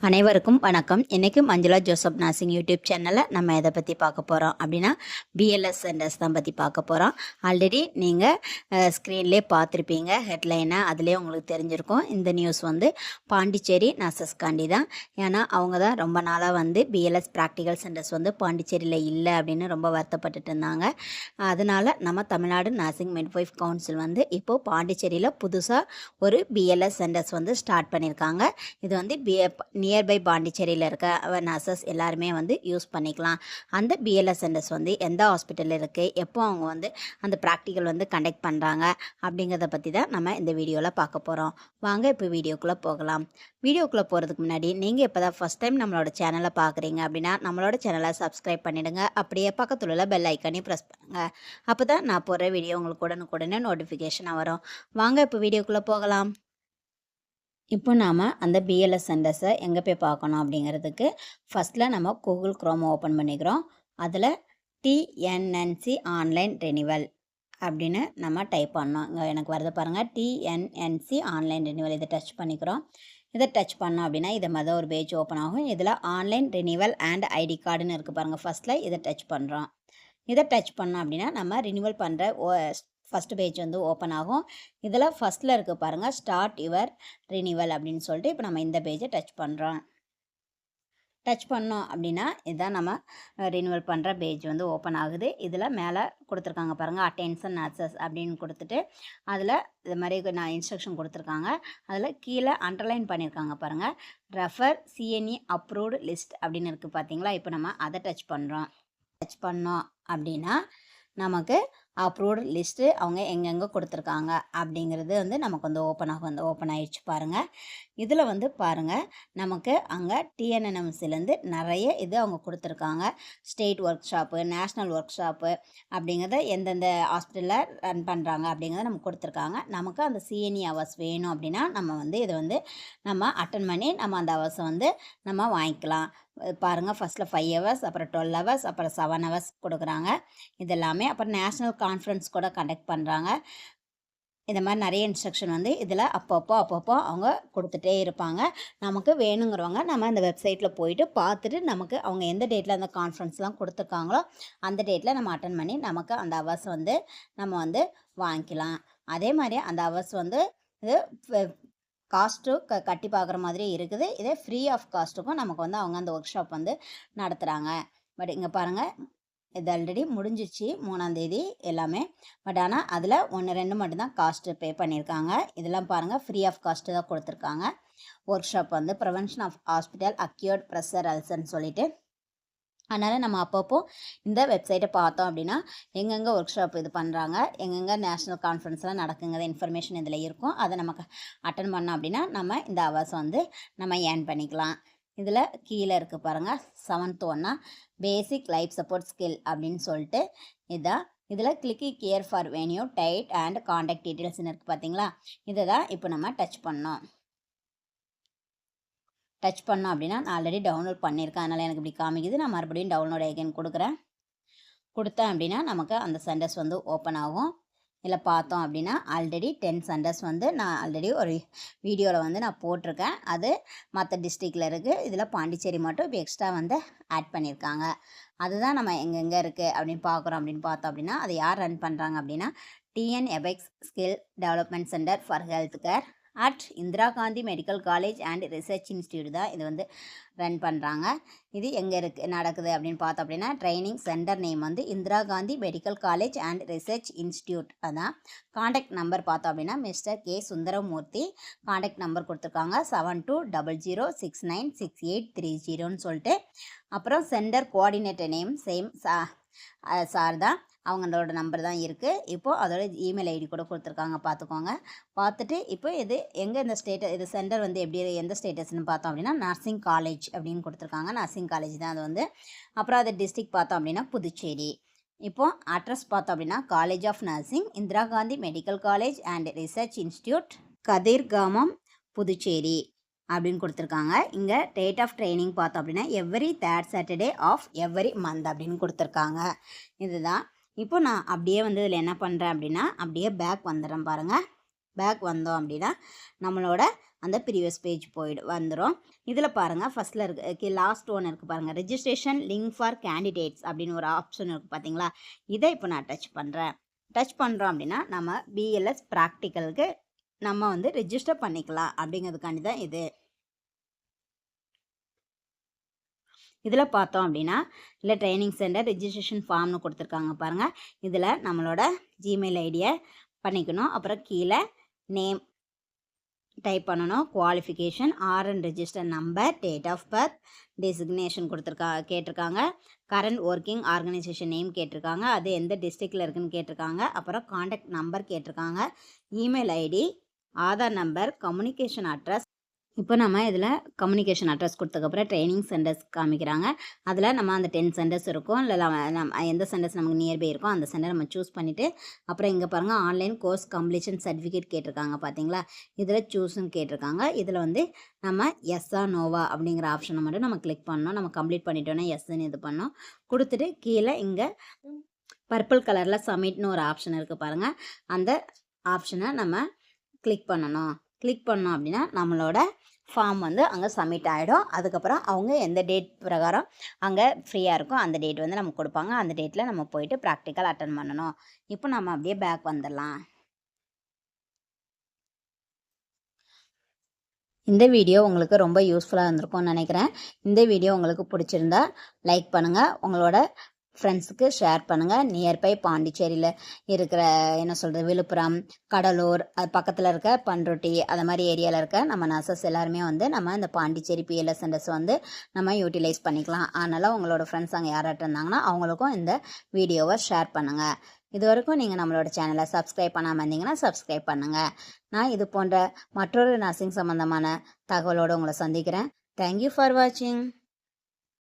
அனைவருக்கும் வணக்கம். இன்றைக்கி மஞ்சுளா ஜோசப் நர்சிங் யூடியூப் சேனலில் நம்ம எதை பற்றி பார்க்க போகிறோம் அப்படின்னா பிஎல்எஸ் சென்டர்ஸ் தான் பற்றி பார்க்க போகிறோம். ஆல்ரெடி நீங்கள் ஸ்க்ரீன்லேயே பார்த்துருப்பீங்க ஹெட்லைனாக, அதுலேயே உங்களுக்கு தெரிஞ்சிருக்கும். இந்த நியூஸ் வந்து பாண்டிச்சேரி நர்சஸ்காண்டி தான். ஏன்னா அவங்க தான் ரொம்ப நாளாக வந்து பிஎல்எஸ் ப்ராக்டிக்கல் சென்டர்ஸ் வந்து பாண்டிச்சேரியில் இல்லை அப்படின்னு ரொம்ப வருத்தப்பட்டுட்டு இருந்தாங்க. அதனால் நம்ம தமிழ்நாடு நர்சிங் மிட்வைஃப் கவுன்சில் வந்து இப்போது பாண்டிச்சேரியில் புதுசாக ஒரு பிஎல்எஸ் சென்டர்ஸ் வந்து ஸ்டார்ட் பண்ணியிருக்காங்க. இது வந்து நியர்பை பாண்டிச்சேரியில் இருக்க நர்சஸ் எல்லாருமே வந்து யூஸ் பண்ணிக்கலாம். அந்த பிஎல்எஸ் சென்டர்ஸ் வந்து எந்த ஹாஸ்பிட்டலில் இருக்குது, எப்போ அவங்க வந்து அந்த ப்ராக்டிக்கல் வந்து கண்டக்ட் பண்ணுறாங்க அப்படிங்கிறத பற்றி தான் நம்ம இந்த வீடியோவில் பார்க்க போகிறோம். வாங்க இப்போ வீடியோக்குள்ளே போகலாம். வீடியோக்குள்ளே போகிறதுக்கு முன்னாடி நீங்கள் இப்போ தான் ஃபஸ்ட் டைம் நம்மளோட சேனலை பார்க்குறீங்க அப்படின்னா நம்மளோட சேனலை சப்ஸ்கிரைப் பண்ணிவிடுங்க. அப்படியே பக்கத்தில் உள்ள பெல் ஐக்கானையும் ப்ரெஸ் பண்ணுங்கள். அப்போ தான் நான் போடுற வீடியோ உங்களுக்கு உடனுக்குடனே நோட்டிஃபிகேஷனாக வரும். வாங்க இப்போ வீடியோக்குள்ளே போகலாம். இப்போ நாம் அந்த பிஎல்எஸ் சென்டர்ஸை எங்கே போய் பார்க்கணும் அப்படிங்கிறதுக்கு ஃபஸ்ட்டில் நம்ம கூகுள் க்ரோம் ஓப்பன் பண்ணிக்கிறோம். அதில் டிஎன்என்சி ஆன்லைன் ரெனிவல் அப்படின்னு நம்ம டைப் பண்ணோம். இங்கே எனக்கு வரது பாருங்கள், டிஎன்என்சி ஆன்லைன் ரெனிவல். இதை டச் பண்ணிக்கிறோம். இதை டச் பண்ணோம் அப்படின்னா இதை மாதிரி ஒரு பேஜ் ஓப்பன் ஆகும். இதில் ஆன்லைன் ரெனிவல் அண்ட் ஐடி கார்டுன்னு இருக்குது பாருங்கள். ஃபஸ்ட்டில் இதை டச் பண்ணுறோம். இதை டச் பண்ணோம் அப்படின்னா நம்ம ரினிவல் பண்ணுற ஃபஸ்ட்டு பேஜ் வந்து ஓப்பன் ஆகும். இதில் ஃபஸ்ட்டில் இருக்க பாருங்கள், ஸ்டார்ட் யுவர் ரினிவல் அப்படின்னு சொல்லிட்டு இப்போ நம்ம இந்த பேஜை டச் பண்ணுறோம். டச் பண்ணோம் அப்படின்னா இதுதான் நம்ம ரினிவல் பண்ணுற பேஜ் வந்து ஓப்பன் ஆகுது. இதில் மேலே கொடுத்துருக்காங்க பாருங்கள், அட்டென்ஷன் நர்சஸ் அப்படின்னு கொடுத்துட்டு அதில் இது மாதிரி நான் இன்ஸ்ட்ரக்ஷன் கொடுத்துருக்காங்க. அதில் கீழே அண்டர்லைன் பண்ணியிருக்காங்க பாருங்கள், ரெஃபர் சிஎன்இ அப்ரூவ்டு லிஸ்ட் அப்படின்னு இருக்குது பார்த்தீங்களா. இப்போ நம்ம அதை டச் பண்ணுறோம். டச் பண்ணோம் அப்படின்னா நமக்கு அப்ரூவ்டு லிஸ்ட்டு அவங்க எங்கெங்கே கொடுத்துருக்காங்க அப்படிங்கிறது வந்து நமக்கு வந்து ஓப்பன் ஆகும். வந்து ஓப்பன் ஆகிடுச்சு பாருங்கள். இதில் வந்து பாருங்கள், நமக்கு அங்கே டிஎன்என்எம்சிலேருந்து நிறைய இது அவங்க கொடுத்துருக்காங்க. State work shop, national work shop அப்படிங்கிறத எந்தெந்த ஹாஸ்பிட்டலில் ரன் பண்ணுறாங்க அப்படிங்கிறத நமக்கு கொடுத்துருக்காங்க. நமக்கு அந்த சிஎன்இ ஹவர்ஸ் வேணும் அப்படின்னா நம்ம வந்து இதை வந்து நம்ம அட்டன் பண்ணி நம்ம அந்த ஹவர்ஸை வந்து நம்ம வாங்கிக்கலாம். பாருங்கள், ஃபஸ்ட்டில் 5 ஹவர்ஸ், அப்புறம் 12 ஹவர்ஸ், அப்புறம் 7 ஹவர்ஸ் கொடுக்குறாங்க. இதெல்லாமே அப்புறம் நேஷ்னல் கான்ஃபரன்ஸ் கூட கண்டக்ட் பண்ணுறாங்க. இந்த மாதிரி நிறைய இன்ஸ்ட்ரக்ஷன் வந்து இதில் அப்பப்போ அவங்க கொடுத்துட்டே இருப்பாங்க. நமக்கு வேணுங்கிறவங்க நம்ம அந்த வெப்சைட்டில் போயிட்டு பார்த்துட்டு நமக்கு அவங்க எந்த டேட்டில் அந்த கான்ஃபரன்ஸ்லாம் கொடுத்துருக்காங்களோ அந்த டேட்டில் நம்ம அட்டன் பண்ணி நமக்கு அந்த ஹவர்ஸ் வந்து நம்ம வந்து வாங்கிக்கலாம். அதே மாதிரி அந்த ஹவர்ஸ் வந்து இது காஸ்ட்டு கட்டி பார்க்குற மாதிரி இருக்குது. இதே ஃப்ரீ ஆஃப் காஸ்ட்டுக்கும் நமக்கு வந்து அவங்க அந்த ஒர்க் ஷாப் வந்து நடத்துகிறாங்க. பட் இங்கே பாருங்கள், இது ஆல்ரெடி முடிஞ்சிச்சு 3ஆம் தேதி எல்லாமே. பட் ஆனால் அதில் 1-2 மட்டும்தான் காஸ்ட்டு பே பண்ணியிருக்காங்க. இதெல்லாம் பாருங்கள், ஃப்ரீ ஆஃப் காஸ்ட்டு தான் கொடுத்துருக்காங்க. ஒர்க் ஷாப் வந்து prevention of hospital acquired pressure அல்சர்னு சொல்லிட்டு. அதனால் நம்ம அப்பப்போ இந்த வெப்சைட்டை பார்த்தோம் அப்படின்னா எங்கெங்கே ஒர்க் ஷாப் இது பண்ணுறாங்க, எங்கெங்கே நேஷ்னல் கான்ஃபரன்ஸ்லாம் நடக்குங்கிற இன்ஃபர்மேஷன் இதில் இருக்கும். அதை நமக்கு அட்டன் பண்ணோம் அப்படின்னா நம்ம இந்த ஹவர்ஸ் வந்து நம்ம ஏர்ன் பண்ணிக்கலாம். இதில் கீழே இருக்குது பாருங்கள், 7th ஒன்னா பேசிக் லைஃப் சப்போர்ட் ஸ்கில் அப்படின்னு சொல்லிட்டு இதான். இதில் கிளிக்கி care for venue date and contact டீட்டெயில்ஸ்னு இருக்குது பார்த்தீங்களா. இதை தான் இப்போ நம்ம டச் பண்ணோம். டச் பண்ணோம் அப்படின்னா நான் ஆல்ரெடி டவுன்லோட் பண்ணியிருக்கேன், அதனால் எனக்கு இப்படி காமிக்குது. நான் மறுபடியும் டவுன்லோட் அகைன் கொடுக்குறேன். கொடுத்தேன் அப்படின்னா நமக்கு அந்த சென்டர்ஸ் வந்து ஓப்பன் ஆகும். இதில் பார்த்தோம் அப்படின்னா ஆல்ரெடி 10 சென்டர்ஸ் வந்து நான் ஆல்ரெடி ஒரு வீடியோவில் வந்து நான் போட்டிருக்கேன். அது மற்ற டிஸ்ட்ரிக்டில் இருக்குது. இதில் பாண்டிச்சேரி மட்டும் இப்போ எக்ஸ்ட்ரா வந்து ஆட் பண்ணியிருக்காங்க. அதுதான் நம்ம எங்கெங்கே இருக்குது அப்படின்னு பார்க்குறோம். அப்படின்னு பார்த்தோம் அப்படின்னா அதை யார் ரன் பண்ணுறாங்க அப்படின்னா TNApex skill development centre for health care at Indira Gandhi medical college and research institute தான் இது வந்து ரன் பண்ணுறாங்க. இது எங்கே நடக்குது அப்படின்னு பார்த்தோம் அப்படின்னா ட்ரைனிங் சென்டர் நேம் வந்து Indira Gandhi medical college and research institute. அதான் காண்டாக்ட் நம்பர் பார்த்தோம் அப்படின்னா mister K Sundaramoorthy. Contact number கொடுத்துருக்காங்க 7200696830 சொல்லிட்டு. அப்புறம் centre coordinator name same sir தான், அவங்களோட நம்பர் தான் இருக்குது. இப்போது அதோட இமெயில் ஐடி கூட கொடுத்துருக்காங்க, பார்த்துக்கோங்க. பார்த்துட்டு இப்போ இது எங்கே இந்த இது சென்டர் வந்து எப்படி எந்த ஸ்டேட்டஸ்ன்னு பார்த்தோம் அப்படின்னா நர்சிங் காலேஜ் அப்படின்னு கொடுத்துருக்காங்க. நர்சிங் காலேஜ் தான் அது வந்து. அப்புறம் அது டிஸ்ட்ரிக்ட் பார்த்தோம் அப்படின்னா புதுச்சேரி. இப்போது அட்ரஸ் பார்த்தோம் அப்படின்னா college of nursing Indira Gandhi medical college and research institute Kathirkamam Puducherry அப்படின்னு கொடுத்துருக்காங்க. இங்கே டேட் ஆஃப் ட்ரைனிங் பார்த்தோம் அப்படின்னா every 3rd Saturday of every month அப்படின்னு கொடுத்துருக்காங்க. இதுதான். இப்போ நான் அப்படியே வந்து இதில் என்ன பண்ணுறேன் அப்படின்னா அப்படியே பேக் வந்துடுறேன் பாருங்கள். பேக் வந்தோம் அப்படின்னா நம்மளோட அந்த ப்ரீவியஸ் பேஜ் வந்துடும். இதில் பாருங்கள் ஃபஸ்ட்டில் இருக்குது லாஸ்ட் ஒன் இருக்குது பாருங்கள், ரெஜிஸ்ட்ரேஷன் லிங்க் ஃபார் கேண்டிடேட்ஸ் அப்படின்னு ஒரு ஆப்ஷன் இருக்குது பார்த்தீங்களா. இதை இப்போ நான் டச் பண்ணுறோம் அப்படின்னா நம்ம பிஎல்எஸ் ப்ராக்டிக்கலுக்கு நம்ம வந்து ரெஜிஸ்டர் பண்ணிக்கலாம் அப்படிங்கிறதுக்காண்டி தான் இது. இதில் பார்த்தோம் அப்படின்னா இல்லை ட்ரைனிங் சென்டர் ரெஜிஸ்ட்ரேஷன் ஃபார்ம்னு கொடுத்துருக்காங்க பாருங்கள். இதில் நம்மளோட ஜிமெயில் ஐடியை பண்ணிக்கணும். அப்புறம் கீழே நேம் டைப் பண்ணணும், qualification, RN register number, date of birth, designation கேட்டிருக்காங்க, கரண்ட் ஒர்க்கிங் ஆர்கனைசேஷன் நேம் கேட்டிருக்காங்க, அது எந்த டிஸ்ட்ரிக்டில் இருக்குதுன்னு கேட்டிருக்காங்க, அப்புறம் காண்டாக்ட் நம்பர் கேட்டிருக்காங்க, email ID, Aadhaar number, communication address. இப்போ நம்ம இதில் கம்யூனிகேஷன் அட்ரஸ் கொடுத்ததுக்கப்புறம் ட்ரைனிங் சென்டர்ஸ் காமிக்கிறாங்க. அதில் நம்ம அந்த 10 சென்டர்ஸ் இருக்கும், இல்லை நம்ம எந்த சென்டர்ஸ் நமக்கு நியர்பை இருக்கோ அந்த சென்டர் நம்ம சூஸ் பண்ணிவிட்டு அப்புறம் இங்கே பாருங்கள் ஆன்லைன் கோர்ஸ் கம்ப்ளீஷன் சர்டிஃபிகேட் கேட்டிருக்காங்க பார்த்தீங்களா. இதில் சூஸ்ன்னு கேட்டிருக்காங்க. இதில் வந்து நம்ம எஸ்ஸா நோவா அப்படிங்கிற ஆப்ஷனை மட்டும் நம்ம கிளிக் பண்ணோம். நம்ம கம்ப்ளீட் பண்ணிட்டோன்னா எஸ்ன்னு இது பண்ணோம். கொடுத்துட்டு கீழே இங்கே பர்பிள் கலரில் சப்மிட்னு ஒரு ஆப்ஷன் இருக்குது பாருங்கள். அந்த ஆப்ஷனை நம்ம கிளிக் பண்ணணும். கிளிக் பண்ணோம் அப்படின்னா நம்மளோட ஃபார்ம் வந்து அங்கே சப்மிட் ஆகிடும். அதுக்கப்புறம் அவங்க எந்த டேட் பிரகாரம் அங்கே ஃப்ரீயாக இருக்கும் அந்த டேட் வந்து நமக்கு கொடுப்பாங்க. அந்த டேட்டில் நம்ம போயிட்டு ப்ராக்டிக்கல் அட்டன் பண்ணணும். இப்போ நம்ம அப்படியே பேக் வந்துடலாம். இந்த வீடியோ உங்களுக்கு ரொம்ப யூஸ்ஃபுல்லாக இருந்திருக்கும்னு நினைக்கிறேன். இந்த வீடியோ உங்களுக்கு பிடிச்சிருந்தா லைக் பண்ணுங்கள், உங்களோட ஃப்ரெண்ட்ஸுக்கு ஷேர் பண்ணுங்கள். நியர்பை பாண்டிச்சேரியில் இருக்கிற என்ன சொல்கிறது விழுப்புரம், கடலூர், அது பக்கத்தில் இருக்க பண்ருட்டி அது மாதிரி ஏரியாவில் இருக்க நம்ம நர்சஸ் எல்லாருமே வந்து நம்ம இந்த பாண்டிச்சேரி பிஎல்எஸ் சென்டர்ஸ் வந்து நம்ம யூட்டிலைஸ் பண்ணிக்கலாம். அதனால் உங்களோட ஃப்ரெண்ட்ஸ் அங்கே யாராட்டும் இருந்தாங்கன்னா அவங்களுக்கும் இந்த வீடியோவை ஷேர் பண்ணுங்கள். இது வரைக்கும் நீங்கள் நம்மளோட சேனலை சப்ஸ்கிரைப் பண்ணாமல் இருந்தீங்கன்னா சப்ஸ்கிரைப் பண்ணுங்கள். நான் இது போன்ற மற்றொரு நர்சிங் சம்மந்தமான தகவலோடு உங்களை சந்திக்கிறேன். தேங்க்யூ ஃபார் வாட்சிங்.